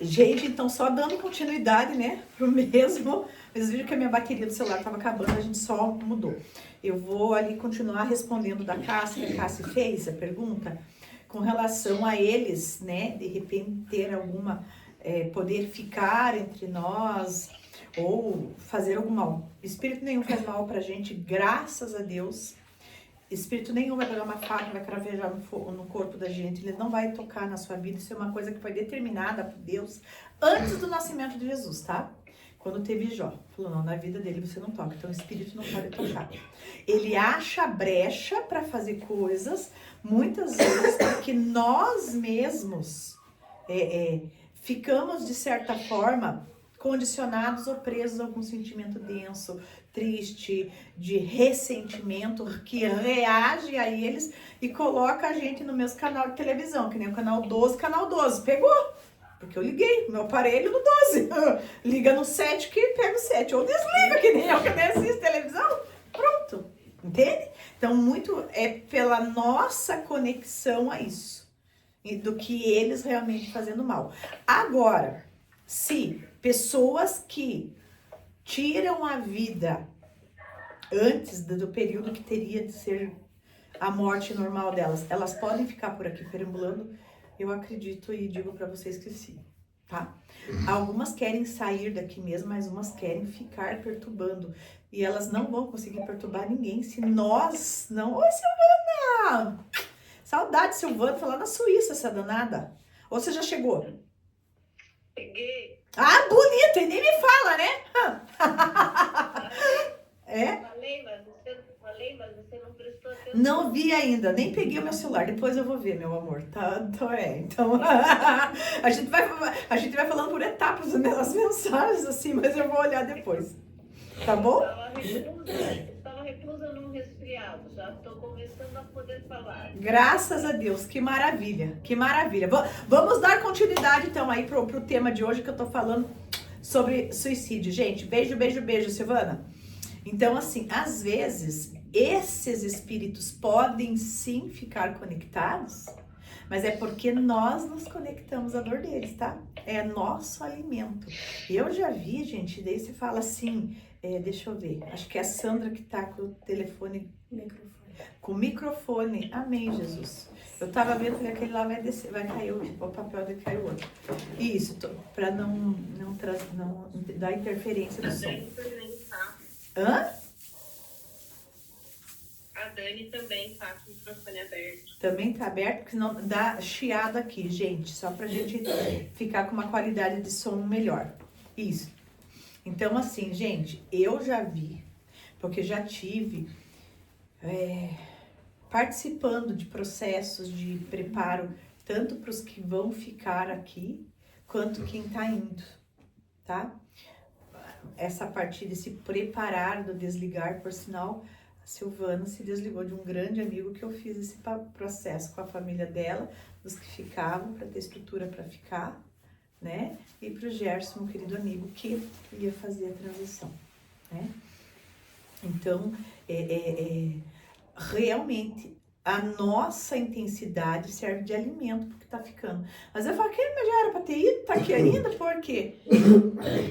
Gente, então só dando continuidade, né, pro mesmo. Vocês viram que a minha bateria do celular estava acabando, a gente só mudou. Eu vou ali continuar respondendo da Cássia, que a Cássia fez a pergunta, com relação a eles, né, de repente ter alguma, poder ficar entre nós, ou fazer algum mal. Espírito nenhum faz mal pra gente, graças a Deus. Espírito nenhum vai pegar uma faca, vai cravejar no corpo da gente, ele não vai tocar na sua vida. Isso é uma coisa que foi determinada por Deus antes do nascimento de Jesus, tá? Quando teve Jó, falou, não, na vida dele você não toca, então o Espírito não pode tocar. Ele acha brecha para fazer coisas, muitas vezes, porque nós mesmos ficamos, de certa forma, condicionados ou presos a algum sentimento denso, triste, de ressentimento, que reage a eles e coloca a gente no mesmo canal de televisão, que nem o canal 12, pegou, porque eu liguei meu aparelho no 12, liga no 7 que pega o 7, ou desliga, que nem eu que nem assisto televisão, pronto, entende? Então muito é pela nossa conexão a isso, e do que eles realmente fazendo mal. Agora, se pessoas que tiram a vida antes do período que teria de ser a morte normal delas, elas podem ficar por aqui perambulando? Eu acredito e digo para vocês que sim, tá? Algumas querem sair daqui mesmo, mas umas querem ficar perturbando. E elas não vão conseguir perturbar ninguém se nós não... Oi, Silvana! Saudade, Silvana, foi lá na Suíça essa danada. Ou você já chegou? Peguei. Ah, bonita, e nem me fala, né? É? Falei, mas você não prestou atenção. Não vi ainda, nem peguei o meu celular. Depois eu vou ver, meu amor. Tá, então a gente vai falando por etapas as mensagens assim, mas eu vou olhar depois. Tá bom? Estava reclusando um resfriado. Já estou começando a poder falar. Graças a Deus, que maravilha, que maravilha. Vamos dar continuidade então aí pro tema de hoje que eu tô falando sobre suicídio. Gente, beijo, beijo, beijo, Silvana. Então, assim, às vezes, esses espíritos podem sim ficar conectados, mas é porque nós nos conectamos à dor deles, tá? É nosso alimento. Eu já vi, gente, daí você fala assim, deixa eu ver, acho que é a Sandra que tá com o telefone, com o microfone. Amém, Jesus. Eu tava vendo que aquele lá vai descer, vai cair o papel dele, caiu o outro. Isso, pra não dar interferência no som. Hã? A Dani também tá com o microfone aberto. Também tá aberto, porque senão dá chiado aqui, gente. Só pra gente ficar com uma qualidade de som melhor. Isso. Então, assim, gente, eu já vi, porque já tive participando de processos de preparo, tanto para os que vão ficar aqui, quanto quem tá indo, tá? Essa parte de se preparar do desligar, por sinal, a Silvana se desligou de um grande amigo que eu fiz esse processo com a família dela, dos que ficavam, para ter estrutura para ficar, né? E pro Gerson, meu querido amigo, que ia fazer a transição, né? Então, realmente, a nossa intensidade serve de alimento porque tá ficando. Mas eu falo, mas já era pra ter ido, tá aqui ainda, por quê?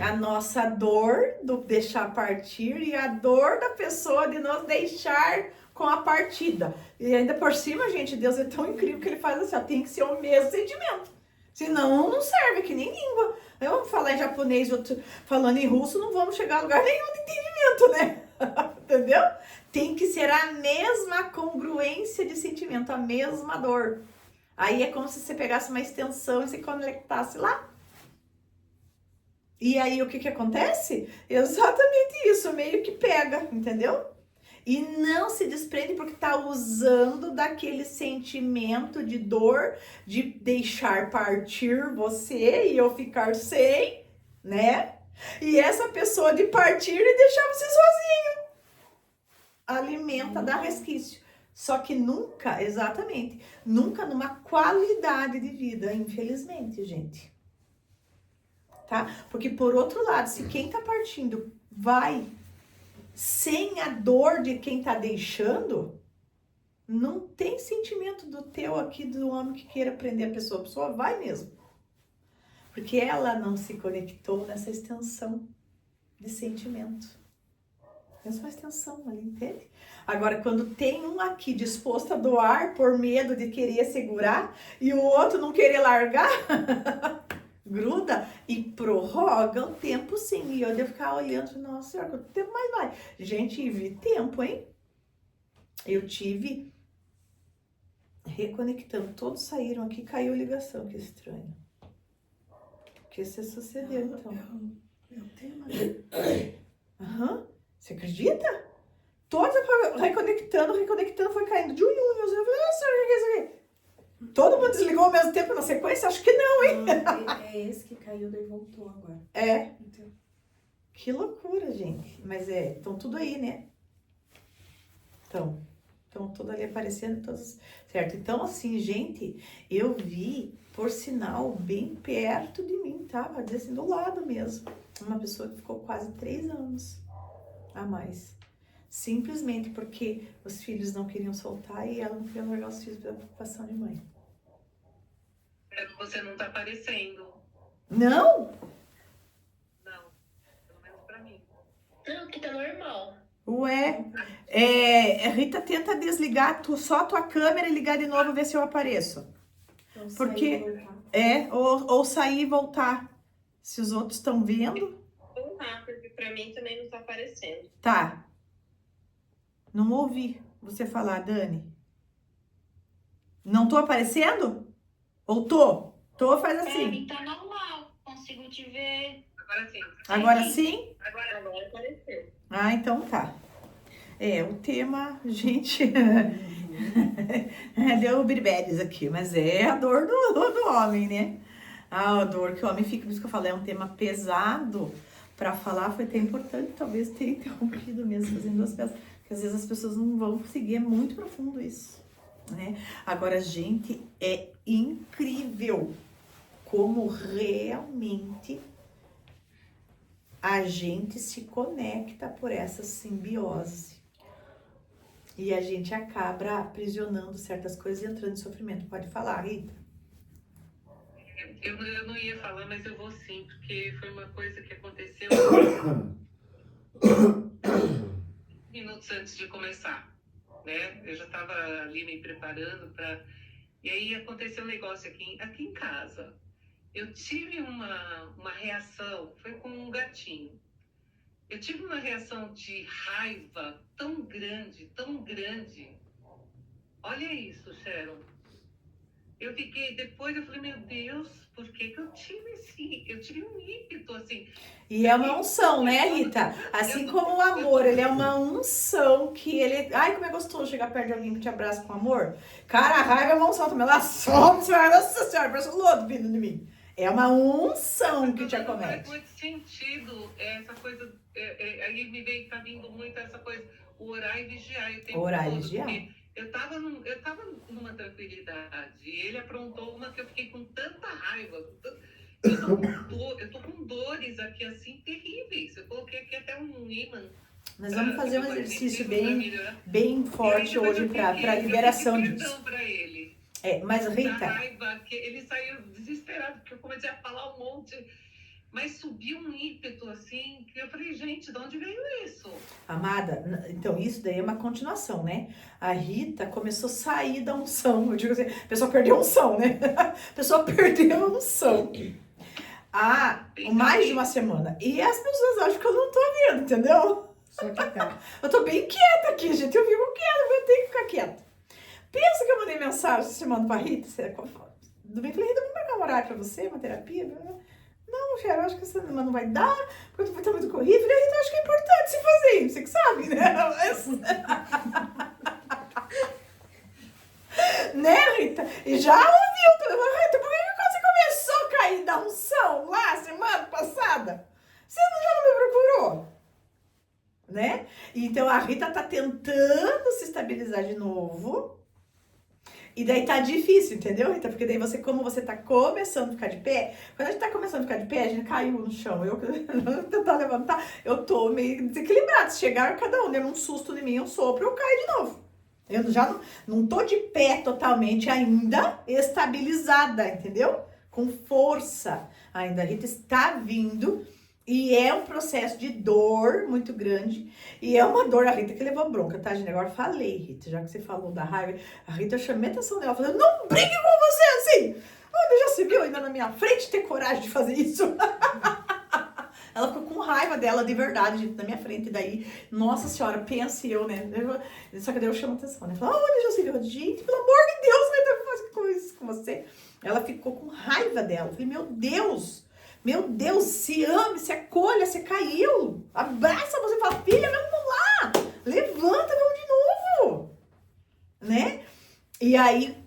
A nossa dor do deixar partir e a dor da pessoa de nos deixar com a partida. E ainda por cima, gente, Deus é tão incrível que ele faz assim, ó, tem que ser o mesmo sentimento. Senão não serve, que nem língua. Eu vou falar em japonês, outro falando em russo, não vamos chegar a lugar nenhum de entendimento, né? Entendeu? Tem que ser a mesma congruência de sentimento, a mesma dor. Aí é como se você pegasse uma extensão e se conectasse lá. E aí o que acontece? Exatamente isso, meio que pega, entendeu? E não se desprende porque tá usando daquele sentimento de dor, de deixar partir você e eu ficar sem, né? E essa pessoa de partir e deixar você sozinho. Alimenta, dá resquício. Só que nunca, exatamente, nunca numa qualidade de vida, infelizmente, gente. Tá? Porque por outro lado, se quem tá partindo vai sem a dor de quem tá deixando, não tem sentimento do teu aqui, do homem que queira prender a pessoa vai mesmo. Porque ela não se conectou nessa extensão de sentimento. É só extensão ali, entende? Agora, quando tem um aqui disposto a doar por medo de querer segurar e o outro não querer largar, gruda e prorroga o tempo sim. E eu devo ficar olhando, nossa senhora, quanto tempo mais vai? Gente, vi tempo, hein? Eu tive reconectando. Todos saíram aqui, caiu ligação, que estranho. O que se sucedeu, então? É o tema. Aham. Você acredita? Todos reconectando, foi caindo de um em um. Eu falei, nossa, o que é isso aqui? Todo mundo desligou ao mesmo tempo na sequência? Acho que não, hein? É esse que caiu, daí voltou agora. É. Então, Que loucura, gente. Mas estão tudo aí, né? Estão tudo ali aparecendo, todos, certo? Então, assim, gente, eu vi, por sinal, bem perto de mim, tá? Vou dizer assim, do lado mesmo. Uma pessoa que ficou quase 3 anos a mais. Simplesmente porque os filhos não queriam soltar e ela não queria largar os filhos pela preocupação de mãe. Você não tá aparecendo. Não? Não. Pelo menos pra mim. Não, que tá normal. Ué, Rita, tenta desligar só a tua câmera e ligar de novo, ver se eu apareço. então Porque- saiu e voltar. Ou sair e voltar. Se os outros estão vendo, Vamos lá, porque pra mim também não tá aparecendo. tá. Não ouvi você falar, Dani. Não tô aparecendo? Ou tô? Tô, faz assim. Tá normal, consigo te ver. Agora sim. Agora sim? Agora apareceu. Ah, então tá. O tema, gente, deu birbedes aqui, mas é a dor do homem, né? A dor que o homem fica, por isso que eu falei, é um tema pesado pra falar, foi até importante, talvez ter interrompido mesmo, fazendo duas peças, porque às vezes as pessoas não vão conseguir, é muito profundo isso, né? Agora, gente, é incrível como realmente a gente se conecta por essa simbiose. E a gente acaba aprisionando certas coisas e entrando em sofrimento. Pode falar, Rita? Eu não ia falar, mas eu vou sim, porque foi uma coisa que aconteceu minutos antes de começar, né? Eu já estava ali me preparando para... E aí aconteceu um negócio aqui em casa. Eu tive uma reação, foi com um gatinho. Eu tive uma reação de raiva tão grande, tão grande. Olha isso, Sharon. Eu fiquei, depois eu falei, meu Deus, por que eu tive um ímpeto, assim. E é uma unção, né, Rita? Assim como o amor, ele é uma unção que ele... Ai, como é gostoso chegar perto de alguém que te abraça com amor. Cara, a raiva é uma unção também. Ela some, nossa senhora, parece um lodo vindo de mim. É uma unção que te acomete. Faz muito sentido essa coisa, aí tá vindo muito essa coisa, orar e vigiar o tempo Orar e todo, vigiar. porque eu tava numa tranquilidade, e ele aprontou uma que eu fiquei com tanta raiva, eu tô com dores aqui assim terríveis, eu coloquei aqui até um ímã. Nós vamos fazer um exercício bem E forte aí, hoje para liberação eu pedi disso. perdão pra ele. Mas Da Rita, raiva, que ele saiu desesperado, porque eu comecei a falar um monte, mas subiu um ímpeto assim, que eu falei, gente, de onde veio isso? amada, então isso daí é uma continuação, né? A Rita começou a sair da unção. Eu digo assim, a pessoa perdeu a unção, né? A pessoa perdeu a unção. Há mais de uma semana. E as pessoas acham que eu não tô vendo, entendeu? Só que tá. Eu tô bem quieta aqui, gente. Eu fico quieta, eu tenho que ficar quieta. Pensa que eu mandei mensagem essa semana pra Rita. Domingo, falei, Rita, vamos marcar um horário pra você, uma terapia? Não, Xera, eu acho que essa semana não vai dar, porque eu tô muito corrida. Falei, Rita, eu acho que é importante se fazer isso, você que sabe, né? Né, Rita? E já ouviu, Rita, por que você começou a cair da unção lá semana passada? Você já não me procurou? Né? Então a Rita tá tentando se estabilizar de novo. E daí tá difícil, entendeu, Rita? Porque daí você, como você tá começando a ficar de pé, quando a gente tá começando a ficar de pé, a gente caiu no chão. Eu tentar levantar, eu tô meio desequilibrada. Se chegar cada um der um susto em mim, eu sopro, eu caio de novo. Eu já não tô de pé totalmente ainda estabilizada, entendeu? Com força. ainda. A Rita está vindo e é um processo de dor muito grande. E é uma dor, a Rita que levou bronca, tá, gente? Agora falei, Rita, já que você falou da raiva, a Rita chamei a atenção dela, falando, não brigue com você assim! Olha, já se viu ainda na minha frente ter coragem de fazer isso? Ela ficou com raiva dela de verdade, gente, na minha frente. E daí, nossa senhora, pense eu, né? Só que daí eu chamo atenção, né? Fala, olha, já se viu, gente, pelo amor de Deus, vai fazer isso com você. Ela ficou com raiva dela. Eu falei, meu Deus, se ame, se acolha, você caiu. Abraça você e fala, filha, vamos lá. Levanta, vamos de novo. Né? E aí,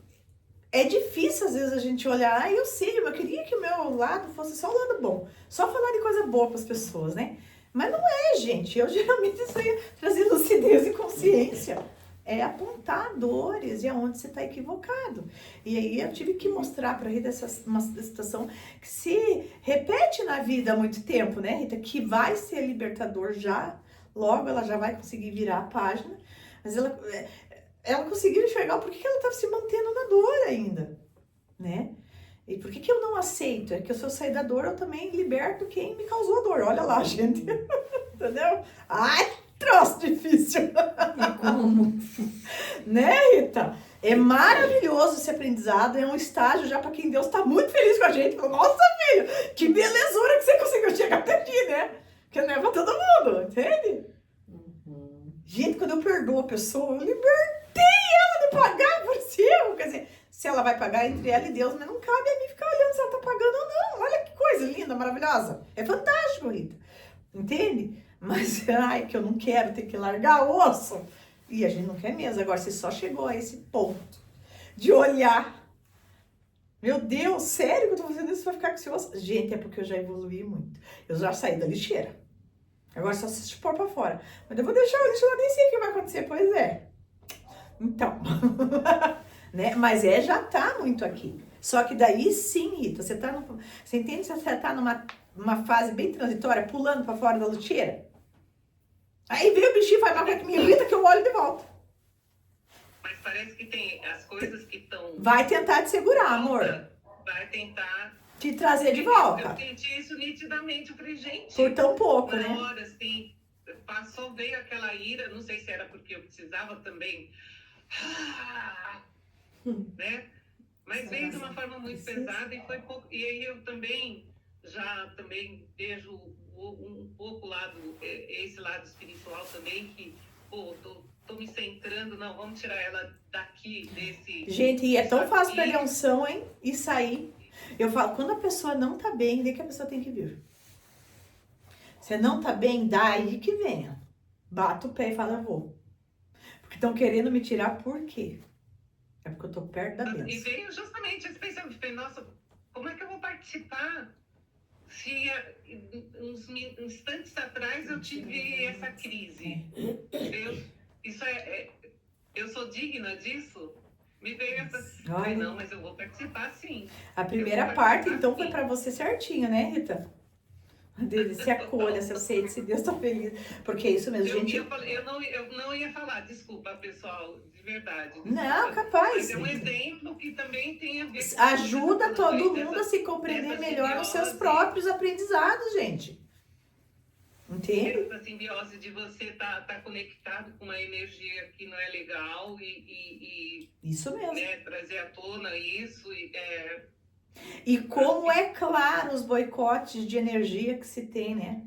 é difícil às vezes a gente olhar, eu sei, eu queria que o meu lado fosse só o lado bom. Só falar de coisa boa para as pessoas, né? Mas não é, gente. Eu geralmente isso aí trazer lucidez e consciência. É apontar dores e aonde você está equivocado. E aí eu tive que mostrar para a Rita uma situação que se repete na vida há muito tempo, né, Rita? Que vai ser libertador já, logo ela já vai conseguir virar a página, mas ela conseguiu enxergar por que ela estava se mantendo na dor ainda, né? E por que eu não aceito? É que se eu sair da dor, eu também liberto quem me causou a dor. Olha lá, gente. Entendeu? Ai, troço difícil. E como? Né, Rita? É maravilhoso esse aprendizado, é um estágio já para quem Deus tá muito feliz com a gente. Fala, nossa, filho, que belezura que você conseguiu chegar até aqui, né? Porque não é pra todo mundo, entende? Gente, quando eu perdoo a pessoa, eu libertei ela de pagar por esse erro. Quer dizer, se ela vai pagar entre ela e Deus, mas não cabe a mim ficar olhando se ela tá pagando ou não. Olha que coisa linda, maravilhosa. É fantástico, Rita. Entende? Mas, ai, que eu não quero ter que largar o osso. E a gente não quer mesmo. Agora, você só chegou a esse ponto de olhar. Meu Deus, sério que eu tô fazendo isso pra ficar com esse osso? Gente, é porque eu já evoluí muito. Eu já saí da lixeira. Agora só se pôr pra fora. Mas eu vou deixar o lixo lá, nem sei o que vai acontecer. Pois é. Então. Né? Mas já tá muito aqui. Só que daí sim, Rita, você entende se você tá numa fase bem transitória, pulando pra fora da lixeira? Aí vem o bichinho, faz uma coisa que me irrita, que eu olho de volta. Mas parece que tem as coisas que estão... Vai tentar te segurar, amor. Vai tentar... Te trazer de volta. Eu senti isso nitidamente. Eu falei, gente... Por tão pouco, né? Na hora, assim, veio aquela ira, não sei se era porque eu precisava também... né? Mas veio de uma forma muito pesada e foi pouco... E aí eu também vejo um pouco esse lado espiritual também, que, pô, tô me centrando, não, vamos tirar ela daqui, desse... Gente, e é tão fácil pegar um som, hein? E sair. Eu falo, quando a pessoa não tá bem, daí que a pessoa tem que vir. Você não tá bem, daí que venha. Bata o pé e fala, eu vou. Porque estão querendo me tirar, por quê? É porque eu tô perto da bênção. E veio justamente esse pensamento, nossa, como é que eu vou participar? Se uns instantes atrás eu tive essa crise. Eu sou digna disso? Me veio essa... Ai, não, mas eu vou participar sim. A primeira parte, então, foi pra você certinho, né, Rita? Se acolha, se aceite, se Deus tá feliz. Porque é isso mesmo, gente... Eu não ia falar, desculpa, pessoal, de verdade. Desculpa. Não, capaz. Mas é um exemplo que também tem a ver com... Ajuda todo mundo a se compreender melhor nos seus próprios aprendizados, gente. Entende? Essa simbiose de você tá conectado com uma energia que não é legal e isso mesmo. Né, trazer à tona isso E como é claro os boicotes de energia que se tem, né?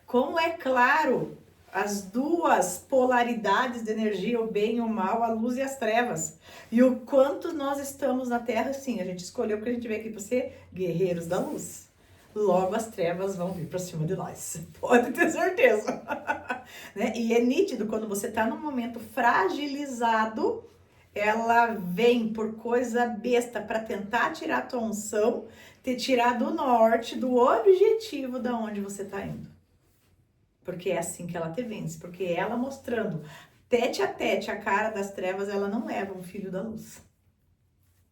Como é claro as duas polaridades de energia, o bem e o mal, a luz e as trevas. E o quanto nós estamos na Terra, sim, a gente escolheu porque a gente veio aqui para ser guerreiros da luz. Logo as trevas vão vir para cima de nós. Pode ter certeza. Né? E é nítido, quando você está num momento fragilizado, ela vem por coisa besta para tentar tirar a tua unção, te tirar do norte, do objetivo da onde você está indo. Porque é assim que ela te vence. Porque ela mostrando tete a tete a cara das trevas, ela não leva um filho da luz.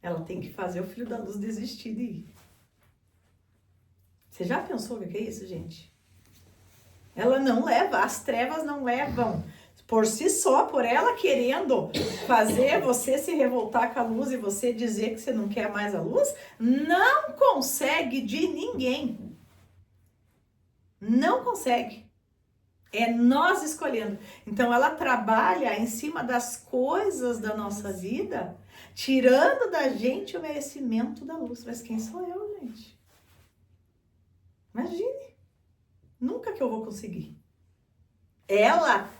Ela tem que fazer o filho da luz desistir de ir. Você já pensou o que é isso, gente? Ela não leva, as trevas não levam Por si só, por ela querendo fazer você se revoltar com a luz e você dizer que você não quer mais a luz, não consegue de ninguém. Não consegue. É nós escolhendo. Então ela trabalha em cima das coisas da nossa vida, tirando da gente o merecimento da luz. Mas quem sou eu, gente? Imagine. Nunca que eu vou conseguir. Ela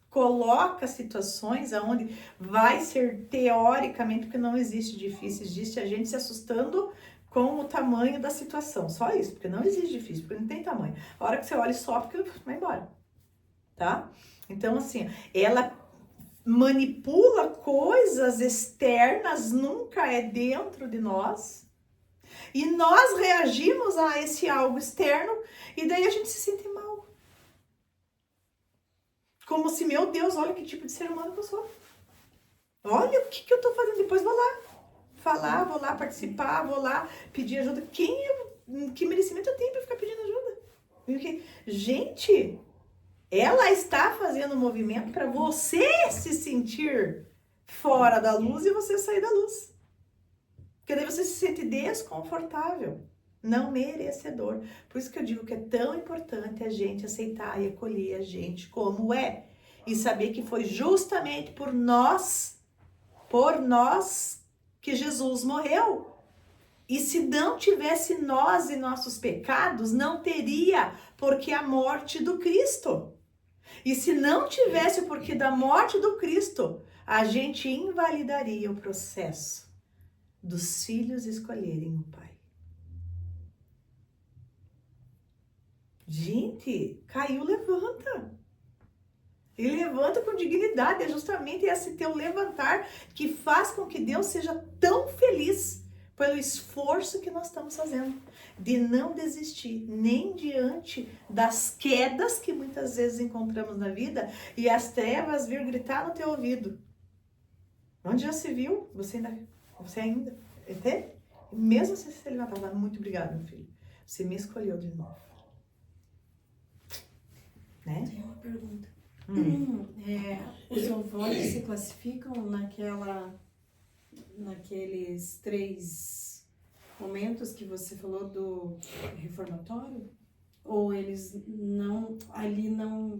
coloca situações onde vai ser teoricamente, porque não existe difícil, existe a gente se assustando com o tamanho da situação. Só isso, porque não existe difícil, porque não tem tamanho. A hora que você olha só, porque vai embora. Tá? Então, assim, ela manipula coisas externas, nunca é dentro de nós. E nós reagimos a esse algo externo e daí a gente se sente mal. Como se, meu Deus, olha que tipo de ser humano que eu sou. Olha o que eu tô fazendo. Depois vou lá falar, vou lá participar, vou lá pedir ajuda. Que merecimento eu tenho pra ficar pedindo ajuda? Porque, gente, ela está fazendo um movimento para você se sentir fora da luz e você sair da luz. Porque daí você se sente desconfortável, não merecedor. Por isso que eu digo que é tão importante a gente aceitar e acolher a gente como é. E saber que foi justamente por nós que Jesus morreu. E se não tivesse nós e nossos pecados, não teria porque a morte do Cristo. E se não tivesse o porquê da morte do Cristo, a gente invalidaria o processo dos filhos escolherem o Pai. Gente, caiu, levanta. E levanta com dignidade. É justamente esse teu levantar que faz com que Deus seja tão feliz pelo esforço que nós estamos fazendo. De não desistir, nem diante das quedas que muitas vezes encontramos na vida e as trevas vir gritar no teu ouvido. Onde já se viu? Você ainda até mesmo se você levantar, muito obrigada, meu filho. Você me escolheu de novo. Né? Tem uma pergunta. Os ovoides se classificam naqueles 3 momentos que você falou do reformatório? Ou eles não, ali não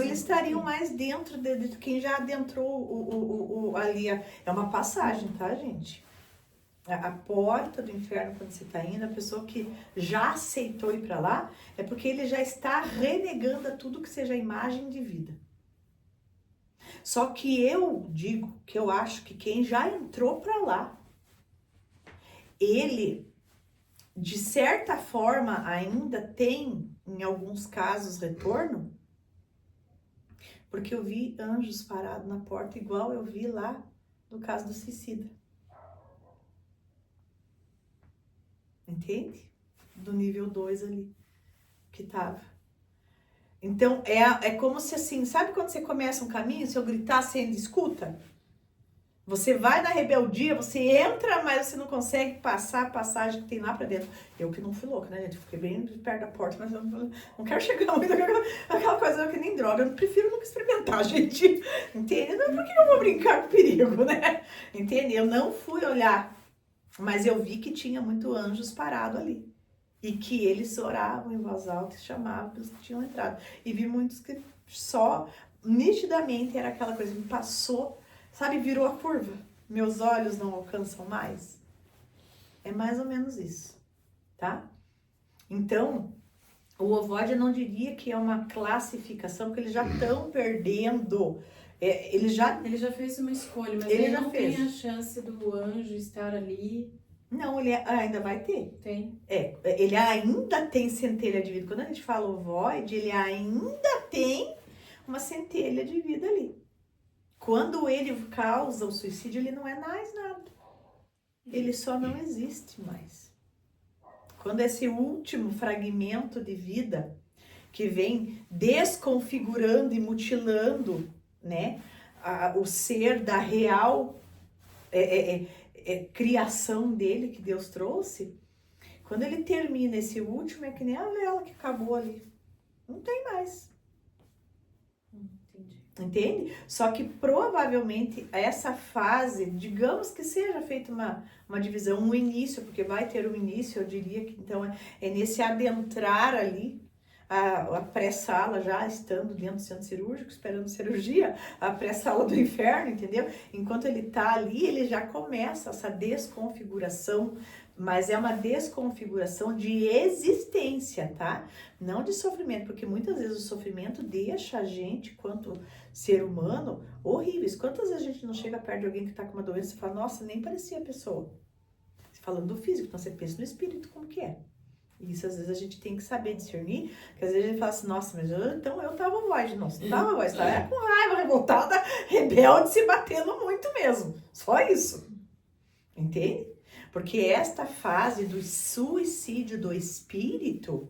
eles estariam mais dentro de quem já adentrou ali. É uma passagem, tá, gente? A porta do inferno, quando você está indo, a pessoa que já aceitou ir para lá, é porque ele já está renegando a tudo que seja imagem de vida. Só que eu digo que eu acho que quem já entrou para lá, ele, de certa forma, ainda tem, em alguns casos, retorno, porque eu vi anjos parados na porta, igual eu vi lá no caso do suicida. Entende? Do nível 2 ali, que tava. Então, é como se assim, sabe quando você começa um caminho, se eu gritar, você ainda escuta? Você vai na rebeldia, você entra, mas você não consegue passar a passagem que tem lá pra dentro. Eu que não fui louca, né, gente? Eu fiquei bem perto da porta, mas eu não quero chegar muito aquela coisa que nem droga. Eu prefiro nunca experimentar, gente. Entende? Não, por que eu vou brincar com perigo, né? Entende? Eu não fui olhar, mas eu vi que tinha muito anjos parado ali. E que eles oravam em voz alta e chamavam os que tinham entrado. E vi muitos que só, nitidamente, era aquela coisa que me passou, sabe, virou a curva. Meus olhos não alcançam mais. É mais ou menos isso, tá? Então, o ovoide eu não diria que é uma classificação, porque eles já estão perdendo. Ele já fez uma escolha, mas ele ele já não fez. tem a chance do anjo estar ali. Não, ele ainda vai ter. Tem. Ele ainda tem centelha de vida. Quando a gente fala ovoide, ele ainda tem uma centelha de vida ali. Quando ele causa o suicídio, ele não é mais nada. Ele só não existe mais. Quando esse último fragmento de vida que vem desconfigurando e mutilando, né, o ser da real criação dele que Deus trouxe, quando ele termina esse último, é que nem a vela que acabou ali. Não tem mais. Entendi. Entende? Só que provavelmente essa fase, digamos que seja feita uma divisão, um início, porque vai ter um início, eu diria que então é nesse adentrar ali, a pré-sala já estando dentro do centro cirúrgico, esperando cirurgia, a pré-sala do inferno, entendeu? Enquanto ele tá ali, ele já começa essa desconfiguração, mas é uma desconfiguração de existência, tá? Não de sofrimento, porque muitas vezes o sofrimento deixa a gente, quanto ser humano, horríveis. Quantas vezes a gente não chega perto de alguém que tá com uma doença e fala, nossa, nem parecia a pessoa. Falando do físico, então você pensa no espírito como que é. E isso às vezes a gente tem que saber discernir, porque às vezes a gente fala assim, nossa, mas então eu tava voz, nossa, não tava voz, tava com raiva, revoltada, rebelde, se batendo muito mesmo. Só isso. Entende? Porque esta fase do suicídio do espírito,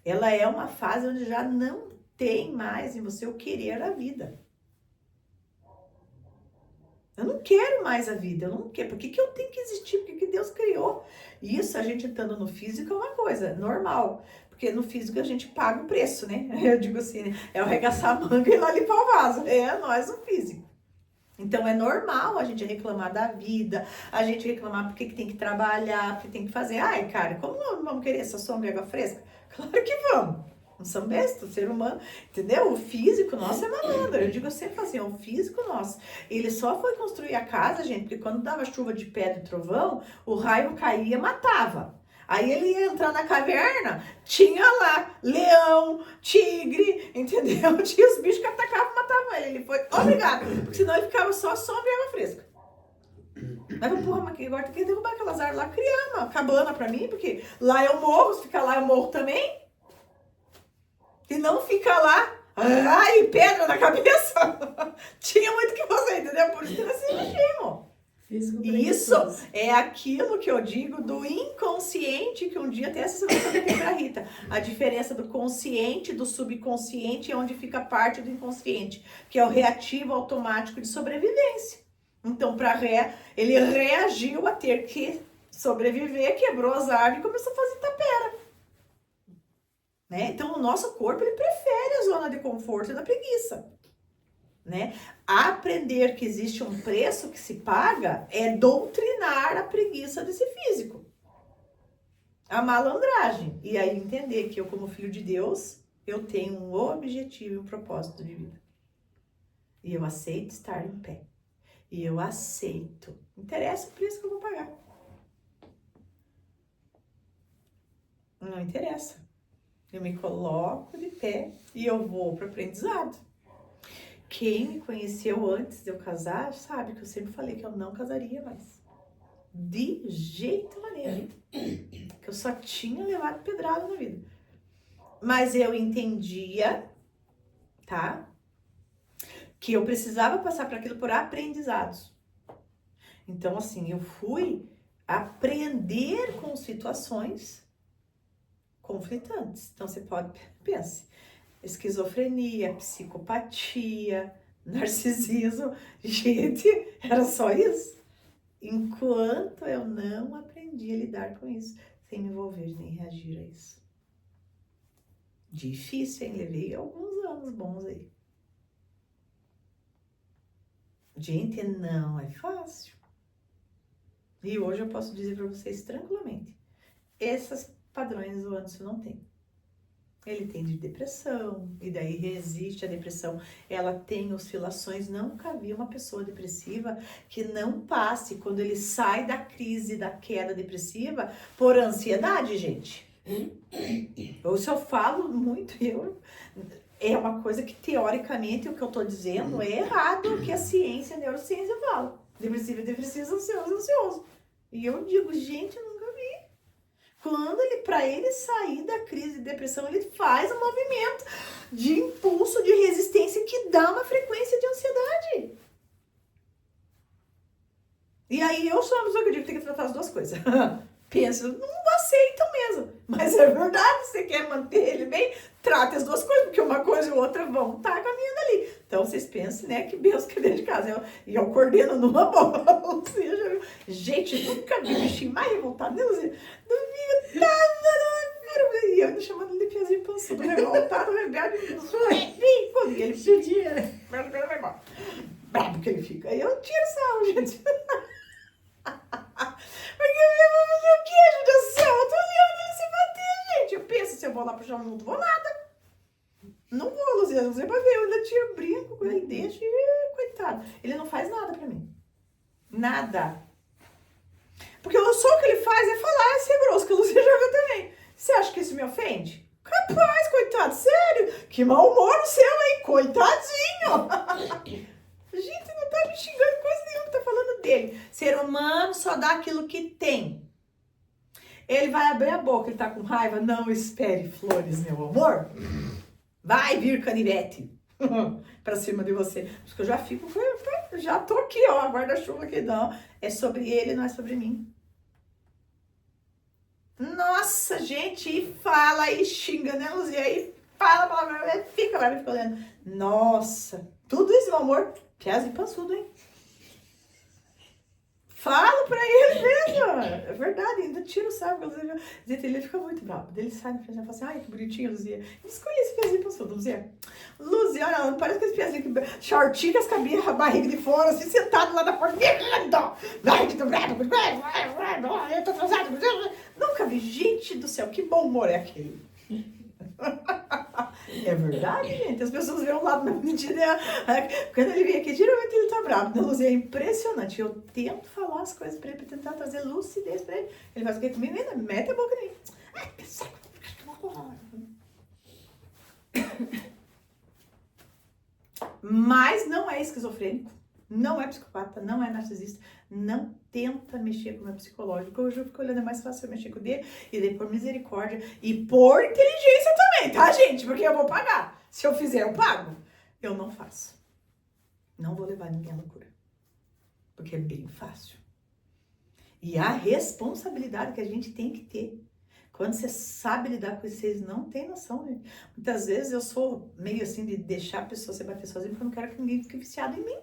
ela é uma fase onde já não tem mais em você o querer a vida. Eu não quero mais a vida, eu não quero. Por que eu tenho que existir? Por que Deus criou? Isso, a gente entrando no físico é uma coisa normal. Porque no físico a gente paga o preço, né? Eu digo assim, né? É o arregaçar a manga e lá limpar o vaso. É nós no físico. Então é normal a gente reclamar da vida, a gente reclamar porque que tem que trabalhar, porque tem que fazer. Ai, cara, como não vamos querer essa sombra e água fresca? Claro que vamos. Não são bestas, o ser humano, entendeu? O físico nosso é malandro. Eu digo sempre assim, o físico nosso, ele só foi construir a casa, gente, porque quando dava chuva de pedra e trovão, o raio caía e matava. Aí ele ia entrar na caverna, tinha lá leão, tigre, entendeu? Tinha os bichos que atacavam e matavam ele. Ele foi obrigado, porque senão ele ficava só sombra e água fresca. Mas, porra, mas agora tem que derrubar aquelas árvores lá, criar uma cabana pra mim, porque lá eu morro, se ficar lá eu morro também. E não fica lá, ai, pedra na cabeça. Tinha muito o que fazer, entendeu? Por isso que nós se regimos. Isso é aquilo que eu digo do inconsciente, que um dia até essa semana eu falei pra Rita. A diferença do consciente, do subconsciente, é onde fica parte do inconsciente, que é o reativo automático de sobrevivência. Então, ele reagiu a ter que sobreviver, quebrou as árvores e começou a fazer tapera. Né? Então, o nosso corpo, ele prefere a zona de conforto e da preguiça. Né? Aprender que existe um preço que se paga é doutrinar a preguiça desse físico. A malandragem. E aí entender que eu, como filho de Deus, eu tenho um objetivo e um propósito de vida. E eu aceito estar em pé. E eu aceito. Não interessa o preço que eu vou pagar. Não interessa. Eu me coloco de pé e eu vou para o aprendizado. Quem me conheceu antes de eu casar, sabe que eu sempre falei que eu não casaria mais. De jeito maneiro. Que eu só tinha levado pedrada na vida. Mas eu entendia, tá? Que eu precisava passar por aquilo por aprendizados. Então, assim, eu fui aprender com situações conflitantes. Então, você pode, pense, esquizofrenia, psicopatia, narcisismo. Gente, era só isso. Enquanto eu não aprendi a lidar com isso, sem me envolver nem reagir a isso. Difícil, hein? Levei alguns anos bons aí. Gente, não é fácil. E hoje eu posso dizer para vocês tranquilamente, esses padrões o Anderson não tem. Ele tem de depressão, e daí resiste à depressão. Ela tem oscilações. Nunca vi uma pessoa depressiva que não passe, quando ele sai da crise, da queda depressiva, por ansiedade, gente. Ou se eu falo muito, é uma coisa que teoricamente o que eu tô dizendo é errado, o que a ciência, a neurociência fala. Depressivo, ansioso. E eu digo, gente, eu nunca vi. Quando para ele sair da crise de depressão, ele faz um movimento de impulso, de resistência que dá uma frequência de ansiedade. E aí eu sou uma pessoa que eu digo que tem que tratar as duas coisas. Pensa, não aceitam mesmo. Mas é verdade, você quer manter ele bem, trate as duas coisas, porque uma coisa e outra vão estar caminhando ali. Então vocês pensem, né, que Deus que dentro de casa. E eu coordeno numa boa. Ou seja, gente, nunca vi bichinho mais revoltado. Domingo tava no e eu ainda chamando ele de piazinho pançudo, revoltado, rebelde. Vim, sarro. E ele Judia. brabo que ele fica. Aí eu tiro sarro, gente. Porque eu vou fazer o quê, gente do céu? Eu tô olhando ele se bater, gente. Eu penso, se eu vou lá pro chão junto, vou nada. Não vou, Luziana. Você vai ver, eu ainda tiro brinco com ele, deixa e coitado. Ele não faz nada pra mim. Nada. Porque só o que ele faz é falar, é ser grosso, que o Luziana já viu também. Você acha que isso me ofende? Capaz, coitado, sério. Que mau humor o seu, hein? Coitadinho. Gente, não tá me xingando coisa nenhuma, tá falando dele. Ser humano só dá aquilo que tem. Ele vai abrir a boca, ele tá com raiva. Não espere flores, meu amor. Vai vir canivete pra cima de você. Porque eu já fico, já tô aqui, ó, guarda-chuva aqui. Não, é sobre ele, não é sobre mim. Nossa, gente, e fala, e xinga, né, Luzia? E fala, fica olhando. Nossa, tudo isso, meu amor, que é pançudo, hein? Falo pra ele mesmo, é verdade, ainda tiro o sarro, gente, ele fica muito bravo. Ele sai na frente e fala assim, ai, que bonitinho, Luzia. Escolhi esse piazinho pançudo, Luzia. Luzia, olha, não parece que esse piazinho que shortinho com as cabeças, a barriga de fora, assim, sentado lá na porta, vai, que tô bravo, eu tô atrasado. Nunca vi, gente do céu, que bom humor é aquele. É verdade, gente. As pessoas veem um lado na mentira. Quando ele vem aqui, geralmente ele tá bravo. Né, Luzia? É impressionante. Eu tento falar as coisas pra ele, pra tentar trazer lucidez pra ele. Ele faz o que comigo? Ainda mete a boca nele. Ai, que saco. Mas não é esquizofrênico. Não é psicopata, não é narcisista, não tenta mexer com o meu psicológico. Hoje eu fico olhando, é mais fácil eu mexer com o dele, e daí por misericórdia e por inteligência também, tá, gente? Porque eu vou pagar. Se eu fizer, eu pago. Eu não faço. Não vou levar ninguém à loucura. Porque é bem fácil. E a responsabilidade que a gente tem que ter. Quando você sabe lidar com isso, vocês não têm noção, gente. Muitas vezes eu sou meio assim de deixar a pessoa se bater sozinha, porque eu não quero que ninguém fique viciado em mim.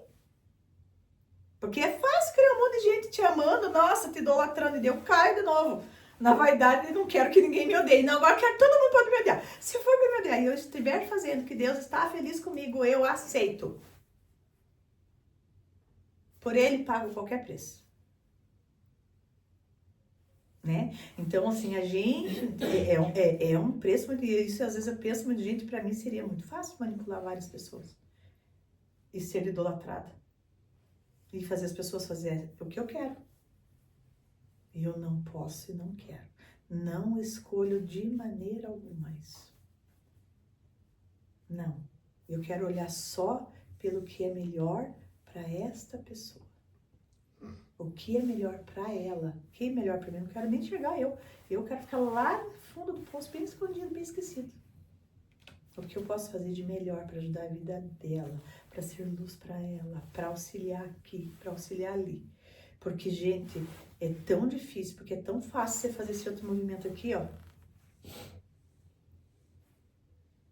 Porque é fácil criar um monte de gente te amando, nossa, te idolatrando, e eu caio de novo na vaidade e não quero que ninguém me odeie. Não, agora quero que todo mundo pode me odiar. Se for pra me odiar e eu estiver fazendo que Deus está feliz comigo, eu aceito. Por ele pago qualquer preço. Né? Então, assim, a gente é um preço, isso às vezes eu penso muito, gente, pra mim seria muito fácil manipular várias pessoas e ser idolatrada. E fazer as pessoas fazerem o que eu quero. E eu não posso e não quero. Não escolho de maneira alguma isso. Não. Eu quero olhar só pelo que é melhor para esta pessoa. O que é melhor para ela. O que é melhor para mim. Eu não quero nem enxergar eu. Eu quero ficar lá no fundo do poço, bem escondido, bem esquecido. O que eu posso fazer de melhor para ajudar a vida dela, para ser luz para ela, para auxiliar aqui, para auxiliar ali. Porque, gente, é tão difícil, porque é tão fácil você fazer esse outro movimento aqui, ó.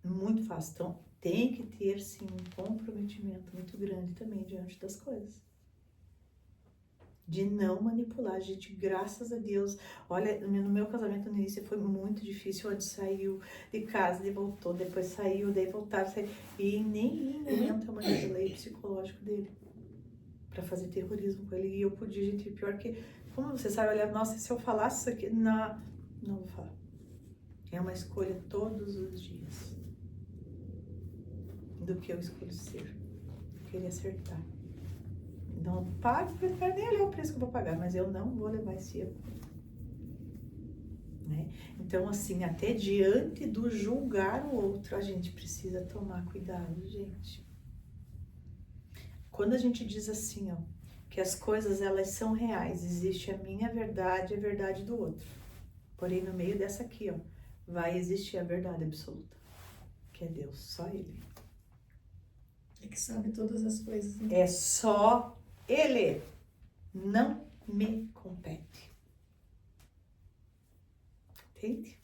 Muito fácil. Então, tem que ter, sim, um comprometimento muito grande também diante das coisas. De não manipular, gente, graças a Deus. Olha, no meu casamento no início foi muito difícil, onde saiu de casa, ele voltou, depois saiu, daí voltava, saiu. E em nenhum momento eu manipulei o psicológico dele pra fazer terrorismo com ele. E eu podia, gente, pior que, como você sabe, olha, nossa, se eu falasse isso aqui, não vou falar. É uma escolha todos os dias do que eu escolho ser. Eu queria acertar. Então, eu pago, porque eu quero nem olhar o preço que eu vou pagar, mas eu não vou levar esse erro. Né? Então, assim, até diante do julgar o outro, a gente precisa tomar cuidado, gente. Quando a gente diz assim, ó, que as coisas, elas são reais, existe a minha verdade e a verdade do outro. Porém, no meio dessa aqui, ó, vai existir a verdade absoluta, que é Deus, só Ele. É que sabe todas as coisas. Né? É só Ele. Não me compete. Entende?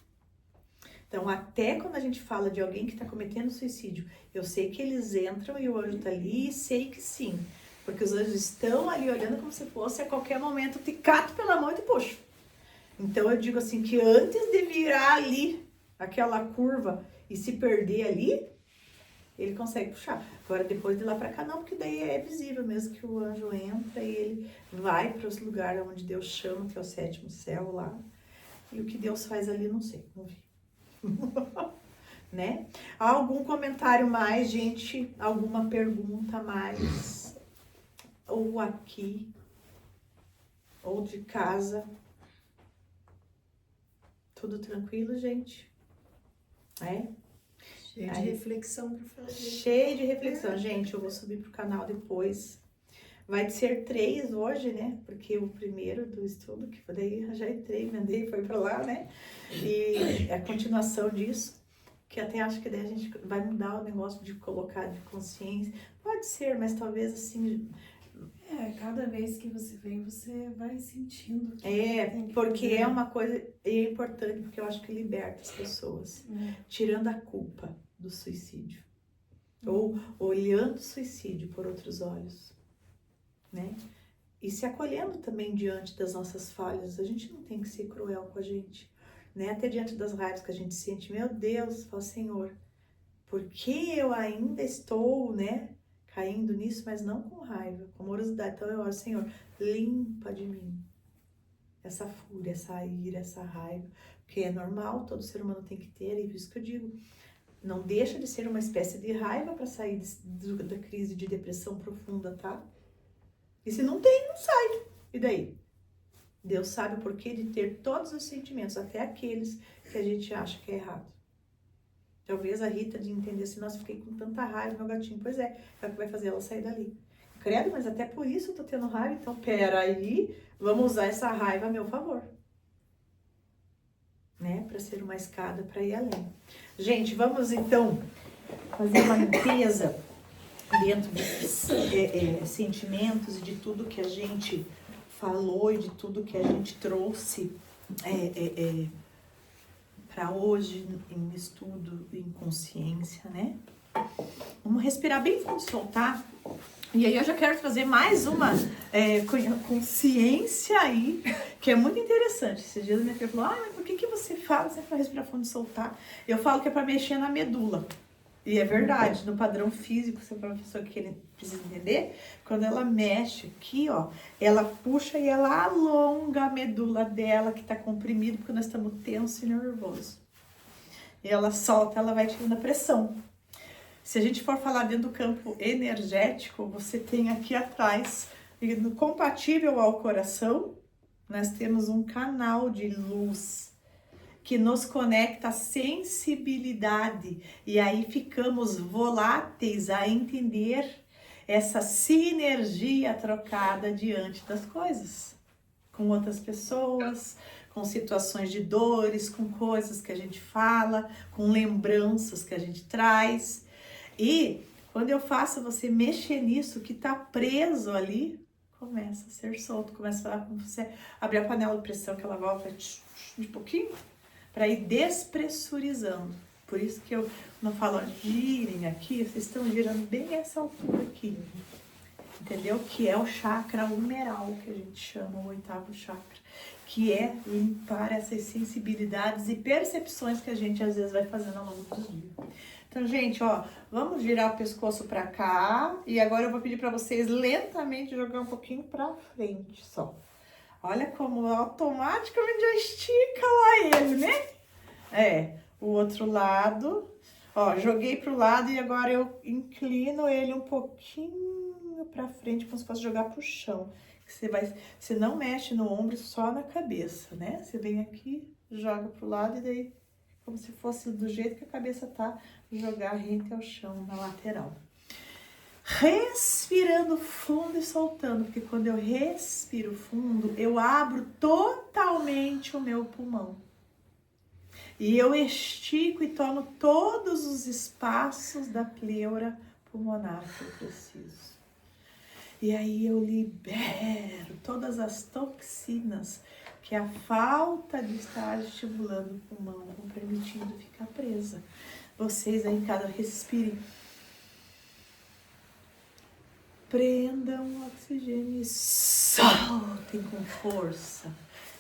Então, até quando a gente fala de alguém que está cometendo suicídio, eu sei que eles entram e o anjo está ali e sei que sim. Porque os anjos estão ali olhando como se fosse a qualquer momento te cato pela mão e te puxo. Então, eu digo assim, que antes de virar ali aquela curva e se perder ali, ele consegue puxar. Agora, depois de lá pra cá, não, porque daí é visível mesmo que o anjo entra e ele vai para os lugares onde Deus chama, que é o 7º céu lá. E o que Deus faz ali, não sei, não vi. Né? Algum comentário mais, gente? Alguma pergunta mais? Ou aqui, ou de casa? Tudo tranquilo, gente? É? Cheio de reflexão para fazer. Cheio de reflexão. Gente, eu vou subir pro canal depois. Vai ser 3 hoje, né? Porque o primeiro do estudo, que daí já entrei, mandei, foi pra lá, né? E é a continuação disso. Que até acho que daí a gente vai mudar o negócio de colocar de consciência. Pode ser, mas talvez assim... Cada vez que você vem, você vai sentindo. Que tem que porque fazer. é uma coisa é importante, porque eu acho que liberta as pessoas. Tirando a culpa do suicídio. Ou olhando o suicídio por outros olhos. Né? E se acolhendo também diante das nossas falhas. A gente não tem que ser cruel com a gente. Né? Até diante das raivas que a gente sente. Meu Deus, fala, Senhor, por que eu ainda estou, né, caindo nisso, mas não com raiva, com amorosidade. Então eu oro, Senhor, limpa de mim essa fúria, essa ira, essa raiva. Porque é normal, todo ser humano tem que ter. E por isso que eu digo, não deixa de ser uma espécie de raiva para sair da crise de depressão profunda, tá? E se não tem, não sai. E daí? Deus sabe o porquê de ter todos os sentimentos, até aqueles que a gente acha que é errado. Talvez a Rita de entender assim, nossa, fiquei com tanta raiva, meu gatinho. Pois é o que vai fazer ela sair dali. Credo, mas até por isso eu tô tendo raiva, então peraí, vamos usar essa raiva a meu favor. Né? Para ser uma escada para ir além. Gente, vamos então fazer uma limpeza dentro desses sentimentos e de tudo que a gente falou e de tudo que a gente trouxe para hoje em estudo, em consciência, né? Vamos respirar bem fundo, soltar. E aí eu já quero trazer mais uma consciência aí, que é muito interessante. Esses dias a minha filha falou, mas por que você fala sempre para respirar fundo e soltar? Eu falo que é para mexer na medula. E é verdade, no padrão físico, se a professora que ele precisa entender, quando ela mexe aqui, ó, ela puxa e ela alonga a medula dela, que tá comprimido, porque nós estamos tensos e nervosos. E ela solta, ela vai tirando a pressão. Se a gente for falar dentro do campo energético, você tem aqui atrás, compatível ao coração, nós temos um canal de luz que nos conecta à sensibilidade. E aí ficamos voláteis a entender essa sinergia trocada diante das coisas. Com outras pessoas, com situações de dores, com coisas que a gente fala, com lembranças que a gente traz. E quando eu faço você mexer nisso que tá preso ali, começa a ser solto, começa a falar como você abrir a panela de pressão, que ela volta de pouquinho, para ir despressurizando. Por isso que eu não falo, girem aqui, vocês estão girando bem essa altura aqui, entendeu? Que é o chakra humeral, que a gente chama o 8º chakra, que é limpar essas sensibilidades e percepções que a gente às vezes vai fazendo ao longo do dia. Então, gente, ó, vamos girar o pescoço pra cá. E agora eu vou pedir pra vocês lentamente jogar um pouquinho pra frente, só. Olha como automaticamente já estica lá ele, né? O outro lado. Ó, joguei pro lado e agora eu inclino ele um pouquinho pra frente, como se fosse jogar pro chão. Você não mexe no ombro, só na cabeça, né? Você vem aqui, joga pro lado e daí, como se fosse do jeito que a cabeça tá, jogar rente ao chão, na lateral. Respirando fundo e soltando, porque quando eu respiro fundo, eu abro totalmente o meu pulmão. E eu estico e tomo todos os espaços da pleura pulmonar que eu preciso. E aí eu libero todas as toxinas que a falta de estar estimulando o pulmão, não permitindo ficar presa. Vocês aí, cada respirem. Prendam o oxigênio e soltem com força.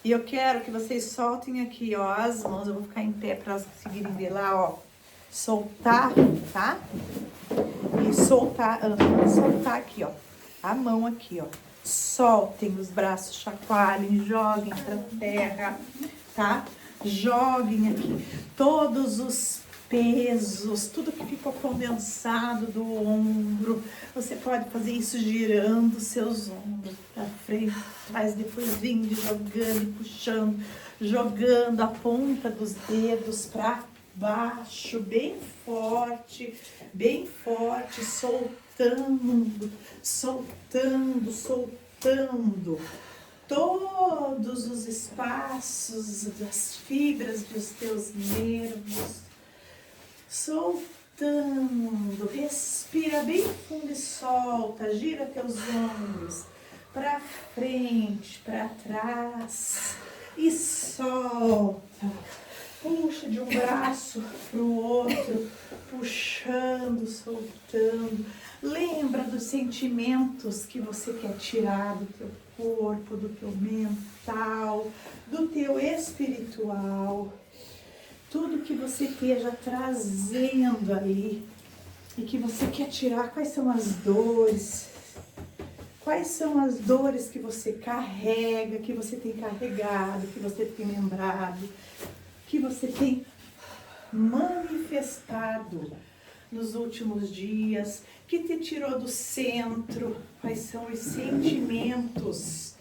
E eu quero que vocês soltem aqui, ó, as mãos. Eu vou ficar em pé para conseguirem ver lá, ó. soltar, tá? E soltar aqui, ó. A mão aqui, ó. Soltem os braços, chacoalhem, joguem pra terra, tá? Joguem aqui todos os pesos, tudo que ficou condensado do ombro. Você pode fazer isso girando seus ombros pra frente, trás, depois vindo, jogando e puxando, jogando a ponta dos dedos pra baixo, bem forte, soltando, soltando, soltando todos os espaços das fibras dos teus nervos, soltando, respira bem fundo e solta, gira teus ombros para frente, para trás e solta, puxa de um braço para o outro, puxando, soltando. Lembra dos sentimentos que você quer tirar do teu corpo, do teu mental, do teu espiritual. Tudo que você esteja trazendo aí e que você quer tirar. Quais são as dores? Quais são as dores que você carrega, que você tem carregado, que você tem lembrado, que você tem manifestado nos últimos dias, que te tirou do centro? Quais são os sentimentos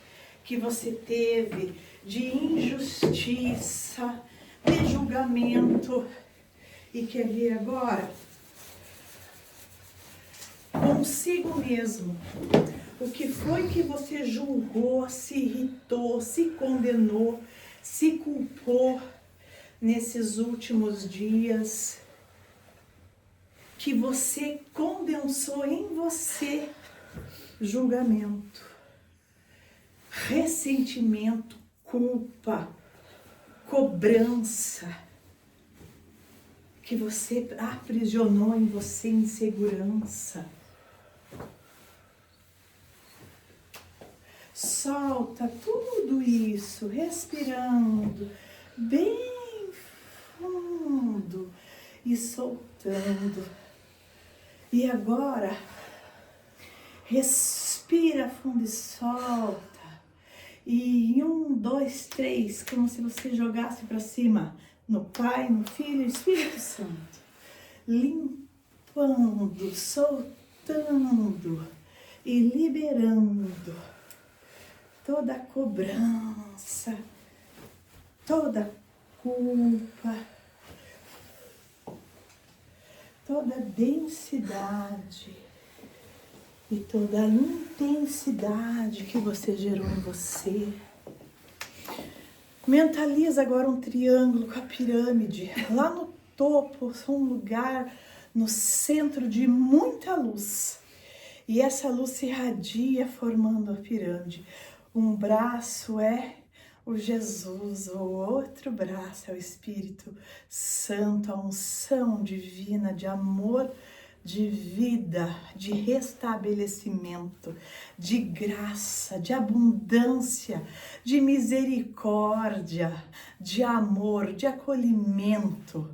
que você teve de injustiça, de julgamento e quer vir agora consigo mesmo? O que foi que você julgou, se irritou, se condenou, se culpou nesses últimos dias, que você condensou em você julgamento, ressentimento, culpa, cobrança, que você aprisionou em você insegurança. Solta tudo isso, respirando bem fundo e soltando. E agora, respira fundo e solta. E 1, 2, 3, como se você jogasse para cima no Pai, no Filho e Espírito Santo. Limpando, soltando e liberando toda a cobrança, toda a culpa, toda a densidade e toda a intensidade que você gerou em você. Mentaliza agora um triângulo com a pirâmide. Lá no topo, um lugar no centro de muita luz. E essa luz se irradia formando a pirâmide. Um braço é o Jesus, o outro braço é o Espírito Santo, a unção divina de amor, de vida, de restabelecimento, de graça, de abundância, de misericórdia, de amor, de acolhimento,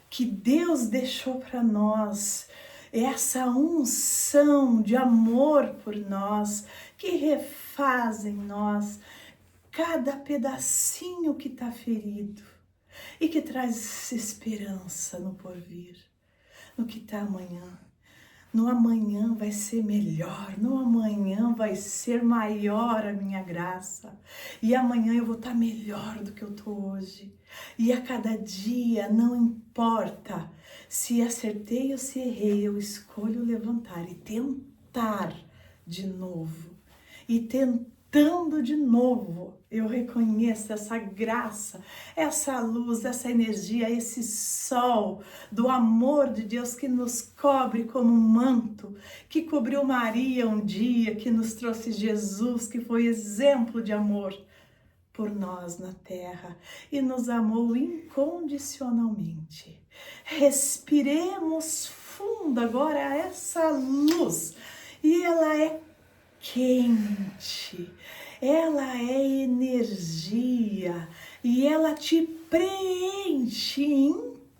que Deus deixou para nós, essa unção de amor por nós, que refaz em nós cada pedacinho que está ferido e que traz esperança no porvir, no que está amanhã. No amanhã vai ser melhor, no amanhã vai ser maior a minha graça. E amanhã eu vou estar melhor do que eu estou hoje. E a cada dia, não importa se acertei ou se errei, eu escolho levantar e tentar de novo. E tentando de novo, eu reconheço essa graça, essa luz, essa energia, esse sol do amor de Deus que nos cobre como um manto, que cobriu Maria um dia, que nos trouxe Jesus, que foi exemplo de amor por nós na terra e nos amou incondicionalmente. Respiremos fundo agora essa luz e ela é quente, ela é energia e ela te preenche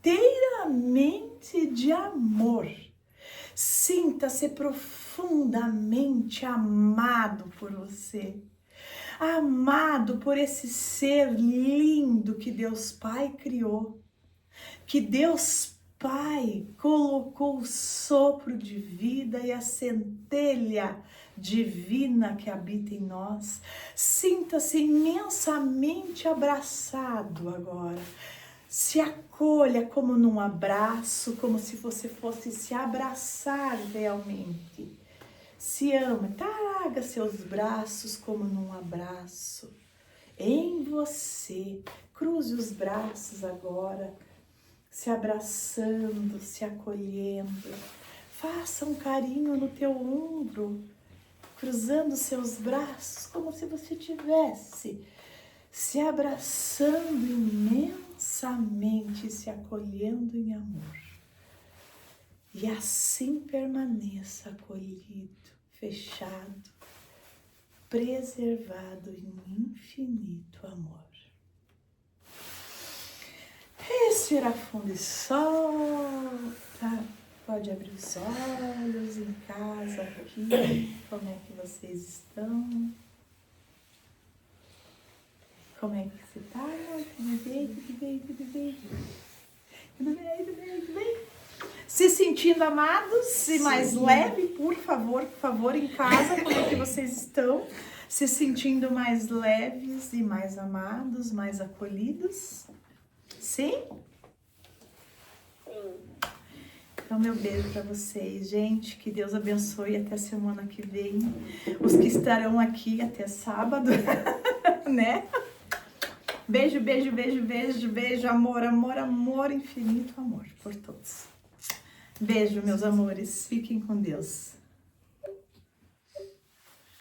inteiramente de amor. Sinta-se profundamente amado por você. Amado por esse ser lindo que Deus Pai criou. Que Deus Pai colocou o sopro de vida e a centelha divina que habita em nós. Sinta-se imensamente abraçado agora. Se acolha como num abraço, como se você fosse se abraçar realmente. Se ama, traga seus braços como num abraço. Em você, cruze os braços agora, se abraçando, se acolhendo. Faça um carinho no teu ombro, cruzando seus braços como se você tivesse se abraçando imensamente, se acolhendo em amor. E assim permaneça acolhido, fechado, preservado em infinito amor. Respira fundo e solta. Pode abrir os olhos em casa aqui. Como é que vocês estão? Como é que você tá? Tudo bem, tudo bem, tudo bem? Tudo bem, tudo bem, tudo bem? Se sentindo amados e mais leve, por favor, em casa, como é que vocês estão? Se sentindo mais leves e mais amados, mais acolhidos? Sim? Sim. Então, meu beijo para vocês, gente. Que Deus abençoe até semana que vem. Os que estarão aqui até sábado, né? Beijo, beijo, beijo, beijo, beijo. Amor, amor, amor, infinito amor por todos. Beijo, meus amores. Fiquem com Deus.